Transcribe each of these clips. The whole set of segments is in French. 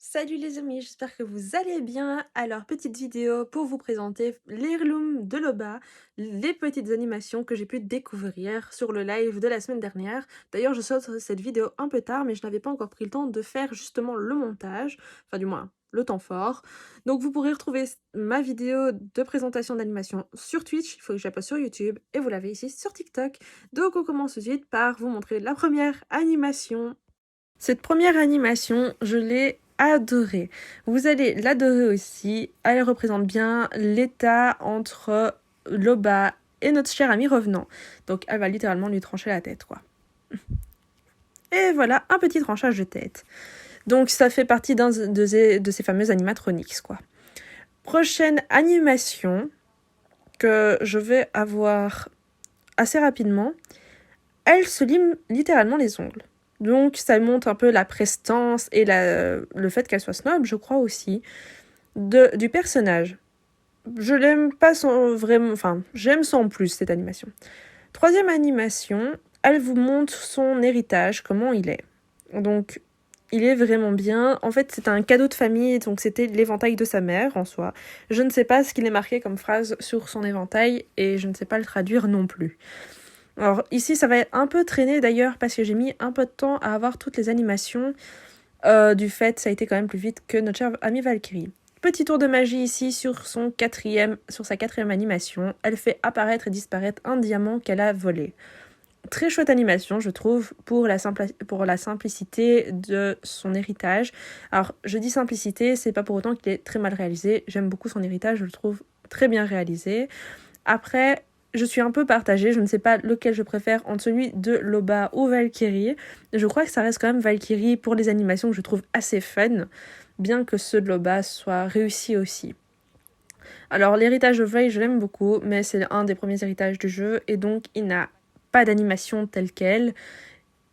Salut les amis, j'espère que vous allez bien. Alors, petite vidéo pour vous présenter l'Heirloom de Loba, les petites animations que j'ai pu découvrir sur le live de la semaine dernière. D'ailleurs, je sors cette vidéo un peu tard, mais je n'avais pas encore pris le temps de faire justement le montage, enfin du moins le temps fort. Donc vous pourrez retrouver ma vidéo de présentation d'animation sur Twitch, il faut que je la poste sur YouTube, et vous l'avez ici sur TikTok. Donc on commence tout de suite par vous montrer la première animation. Cette première animation, je l'ai adorée. Vous allez l'adorer aussi. Elle représente bien l'état entre Loba et notre cher ami revenant. Donc elle va littéralement lui trancher la tête, quoi. Et voilà, un petit tranchage de tête. Donc ça fait partie de ces fameux animatronics, quoi. Prochaine animation que je vais avoir assez rapidement, elle se lime littéralement les ongles. Donc ça montre un peu la prestance et le fait qu'elle soit snob, je crois aussi, du personnage. Je l'aime pas sans vraiment... Enfin, j'aime sans plus cette animation. Troisième animation, elle vous montre son héritage, comment il est. Donc, il est vraiment bien. En fait, c'est un cadeau de famille, donc c'était l'éventail de sa mère en soi. Je ne sais pas ce qu'il est marqué comme phrase sur son éventail et je ne sais pas le traduire non plus. Alors ici, ça va être un peu traîné d'ailleurs parce que j'ai mis un peu de temps à avoir toutes les animations. Du fait, ça a été quand même plus vite que notre chère amie Valkyrie. Petit tour de magie ici sur sa quatrième animation. Elle fait apparaître et disparaître un diamant qu'elle a volé. Très chouette animation, je trouve, pour la simplicité de son héritage. Alors, je dis simplicité, c'est pas pour autant qu'il est très mal réalisé. J'aime beaucoup son héritage, je le trouve très bien réalisé. Après, je suis un peu partagée, je ne sais pas lequel je préfère entre celui de Loba ou Valkyrie. Je crois que ça reste quand même Valkyrie pour les animations que je trouve assez fun, bien que ceux de Loba soient réussis aussi. Alors l'héritage de Vey, je l'aime beaucoup, mais c'est un des premiers héritages du jeu, et donc il n'a pas d'animation telle qu'elle.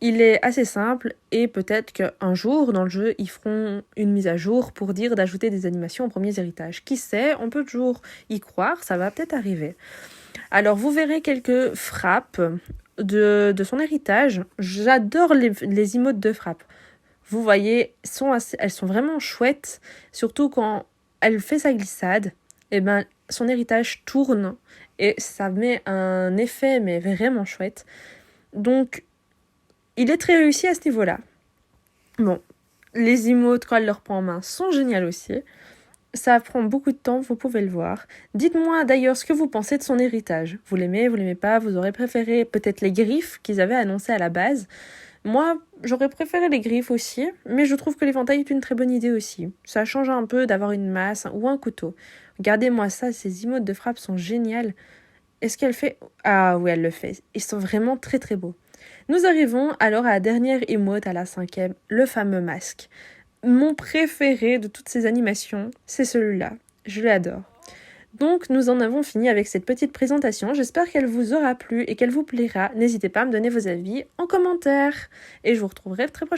Il est assez simple, et peut-être qu'un jour, dans le jeu, ils feront une mise à jour pour dire d'ajouter des animations aux premiers héritages. Qui sait, on peut toujours y croire, ça va peut-être arriver. Alors, vous verrez quelques frappes de son héritage. J'adore les emotes de frappe. Vous voyez, elles sont vraiment chouettes, surtout quand elle fait sa glissade. Et ben, son héritage tourne et ça met un effet, mais vraiment chouette. Donc, il est très réussi à ce niveau-là. Bon, les emotes, quand elle le reprend en main, sont géniales aussi. Ça prend beaucoup de temps, vous pouvez le voir. Dites-moi d'ailleurs ce que vous pensez de son héritage. Vous l'aimez pas, vous aurez préféré peut-être les griffes qu'ils avaient annoncées à la base. Moi, j'aurais préféré les griffes aussi, mais je trouve que l'éventail est une très bonne idée aussi. Ça change un peu d'avoir une masse ou un couteau. Regardez-moi ça, ces emotes de frappe sont géniales. Est-ce qu'elle fait... Ah oui, elle le fait. Ils sont vraiment très très beaux. Nous arrivons alors à la dernière emote, à la 5e, le fameux masque. Mon préféré de toutes ces animations, c'est celui-là. Je l'adore. Donc, nous en avons fini avec cette petite présentation. J'espère qu'elle vous aura plu et qu'elle vous plaira. N'hésitez pas à me donner vos avis en commentaire. Et je vous retrouverai très prochainement.